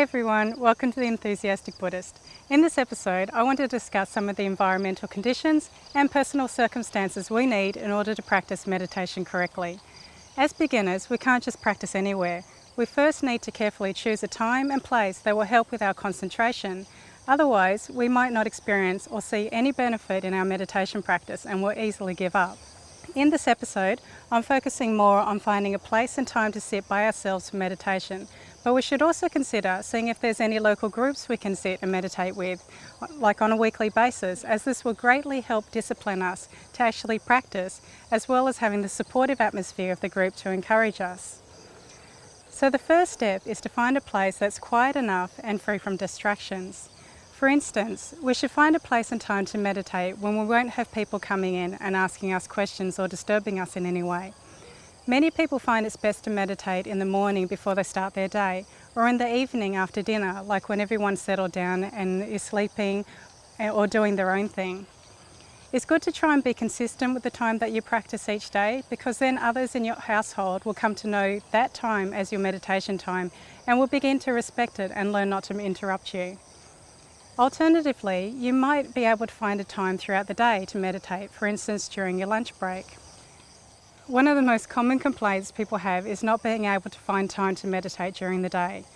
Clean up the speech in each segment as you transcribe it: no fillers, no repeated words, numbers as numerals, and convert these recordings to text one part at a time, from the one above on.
everyone, welcome to the Enthusiastic Buddhist. In this episode, I want to discuss some of the environmental conditions and personal circumstances we need in order to practice meditation correctly. As beginners, we can't just practice anywhere. We first need to carefully choose a time and place that will help with our concentration. Otherwise, we might not experience or see any benefit in our meditation practice and will easily give up. In this episode, I'm focusing more on finding a place and time to sit by ourselves for meditation, but we should also consider seeing if there's any local groups we can sit and meditate with, like on a weekly basis, as this will greatly help discipline us to actually practice, as well as having the supportive atmosphere of the group to encourage us. So the first step is to find a place that's quiet enough and free from distractions. For instance, we should find a place and time to meditate when we won't have people coming in and asking us questions or disturbing us in any way. Many people find it's best to meditate in the morning before they start their day, or in the evening after dinner, like when everyone's settled down and is sleeping or doing their own thing. It's good to try and be consistent with the time that you practice each day, because then others in your household will come to know that time as your meditation time and will begin to respect it and learn not to interrupt you. Alternatively, you might be able to find a time throughout the day to meditate, for instance during your lunch break. One of the most common complaints people have is not being able to find time to meditate during the day.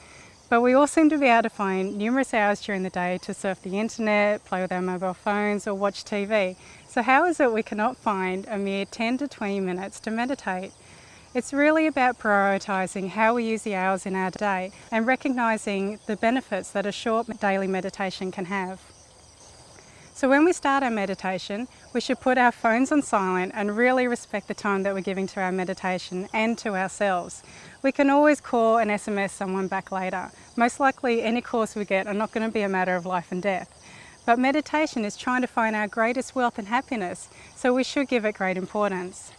But we all seem to be able to find numerous hours during the day to surf the internet, play with our mobile phones or watch TV. So how is it we cannot find a mere 10 to 20 minutes to meditate? It's really about prioritising how we use the hours in our day and recognising the benefits that a short daily meditation can have. So when we start our meditation, we should put our phones on silent and really respect the time that we're giving to our meditation and to ourselves. We can always call and SMS someone back later. Most likely any calls we get are not going to be a matter of life and death. But meditation is trying to find our greatest wealth and happiness, so we should give it great importance.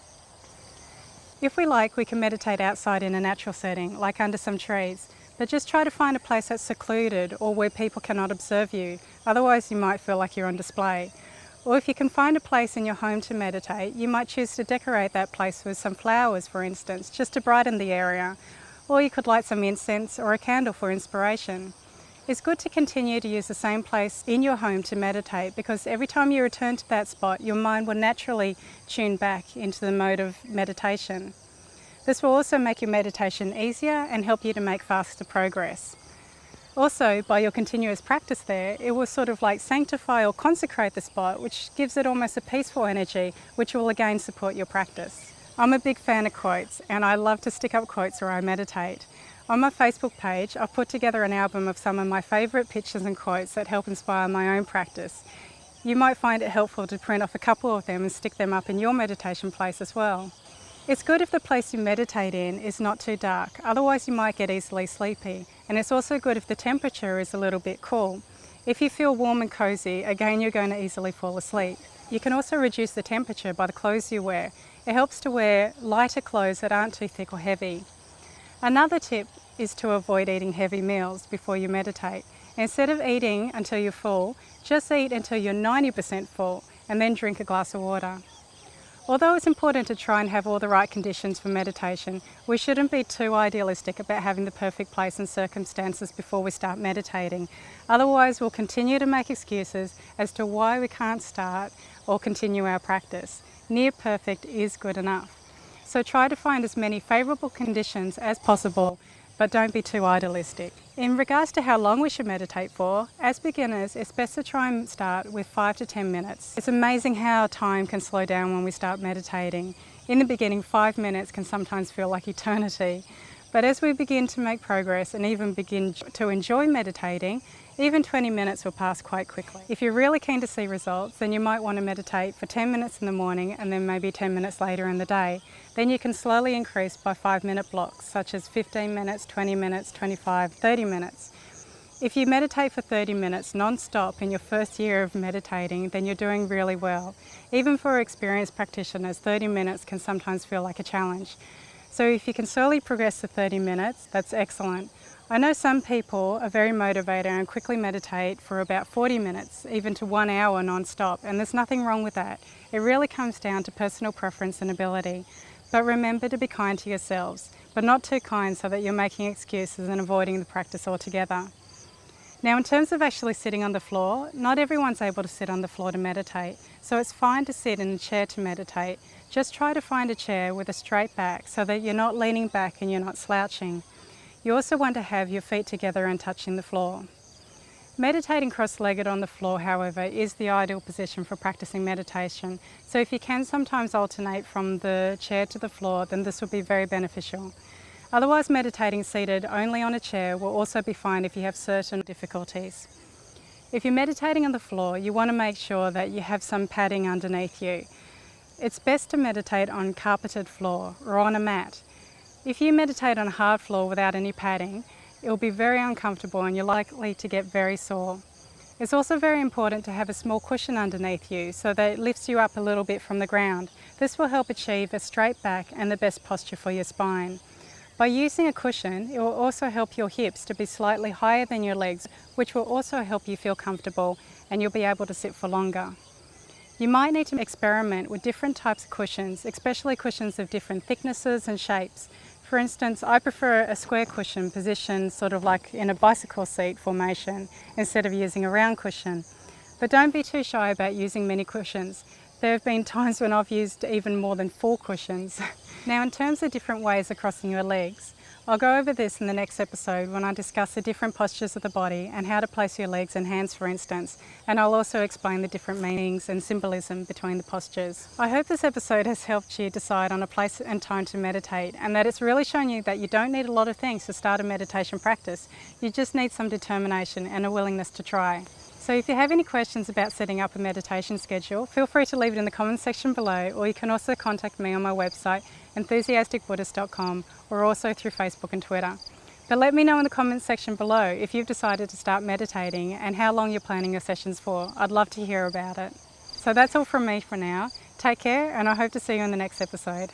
If we like, we can meditate outside in a natural setting, like under some trees, but just try to find a place that's secluded or where people cannot observe you, otherwise you might feel like you're on display. Or if you can find a place in your home to meditate, you might choose to decorate that place with some flowers, for instance, just to brighten the area. Or you could light some incense or a candle for inspiration. It's good to continue to use the same place in your home to meditate, because every time you return to that spot, your mind will naturally tune back into the mode of meditation. This will also make your meditation easier and help you to make faster progress. Also, by your continuous practice there, it will sort of like sanctify or consecrate the spot, which gives it almost a peaceful energy, which will again support your practice. I'm a big fan of quotes, and I love to stick up quotes where I meditate. On my Facebook page, I've put together an album of some of my favourite pictures and quotes that help inspire my own practice. You might find it helpful to print off a couple of them and stick them up in your meditation place as well. It's good if the place you meditate in is not too dark, otherwise you might get easily sleepy. And it's also good if the temperature is a little bit cool. If you feel warm and cosy, again you're going to easily fall asleep. You can also reduce the temperature by the clothes you wear. It helps to wear lighter clothes that aren't too thick or heavy. Another tip is to avoid eating heavy meals before you meditate. Instead of eating until you're full, just eat until you're 90% full and then drink a glass of water. Although it's important to try and have all the right conditions for meditation, we shouldn't be too idealistic about having the perfect place and circumstances before we start meditating. Otherwise, we'll continue to make excuses as to why we can't start or continue our practice. Near perfect is good enough. So try to find as many favourable conditions as possible, but don't be too idealistic. In regards to how long we should meditate for, as beginners, it's best to try and start with 5 to 10 minutes. It's amazing how time can slow down when we start meditating. In the beginning, 5 minutes can sometimes feel like eternity. But as we begin to make progress and even begin to enjoy meditating, even 20 minutes will pass quite quickly. If you're really keen to see results, then you might want to meditate for 10 minutes in the morning and then maybe 10 minutes later in the day. Then you can slowly increase by 5-minute blocks, such as 15 minutes, 20 minutes, 25, 30 minutes. If you meditate for 30 minutes non-stop in your first year of meditating, then you're doing really well. Even for experienced practitioners, 30 minutes can sometimes feel like a challenge. So if you can slowly progress to 30 minutes, that's excellent. I know some people are very motivated and quickly meditate for about 40 minutes, even to 1 hour non-stop, and there's nothing wrong with that. It really comes down to personal preference and ability. But remember to be kind to yourselves, but not too kind so that you're making excuses and avoiding the practice altogether. Now, in terms of actually sitting on the floor, not everyone's able to sit on the floor to meditate, so it's fine to sit in a chair to meditate. Just try to find a chair with a straight back so that you're not leaning back and you're not slouching. You also want to have your feet together and touching the floor. Meditating cross-legged on the floor, however, is the ideal position for practicing meditation, so if you can sometimes alternate from the chair to the floor, then this will be very beneficial. Otherwise, meditating seated only on a chair will also be fine if you have certain difficulties. If you're meditating on the floor, you want to make sure that you have some padding underneath you. It's best to meditate on carpeted floor or on a mat. If you meditate on a hard floor without any padding, it will be very uncomfortable and you're likely to get very sore. It's also very important to have a small cushion underneath you so that it lifts you up a little bit from the ground. This will help achieve a straight back and the best posture for your spine. By using a cushion, it will also help your hips to be slightly higher than your legs, which will also help you feel comfortable and you'll be able to sit for longer. You might need to experiment with different types of cushions, especially cushions of different thicknesses and shapes. For instance, I prefer a square cushion positioned sort of like in a bicycle seat formation instead of using a round cushion. But don't be too shy about using many cushions. There have been times when I've used even more than 4 cushions. Now, in terms of different ways of crossing your legs, I'll go over this in the next episode when I discuss the different postures of the body and how to place your legs and hands, for instance, and I'll also explain the different meanings and symbolism between the postures. I hope this episode has helped you decide on a place and time to meditate, and that it's really shown you that you don't need a lot of things to start a meditation practice. You just need some determination and a willingness to try. So if you have any questions about setting up a meditation schedule, feel free to leave it in the comments section below, or you can also contact me on my website, enthusiasticbuddhist.com, or also through Facebook and Twitter. But let me know in the comments section below if you've decided to start meditating and how long you're planning your sessions for. I'd love to hear about it. So that's all from me for now. Take care, and I hope to see you in the next episode.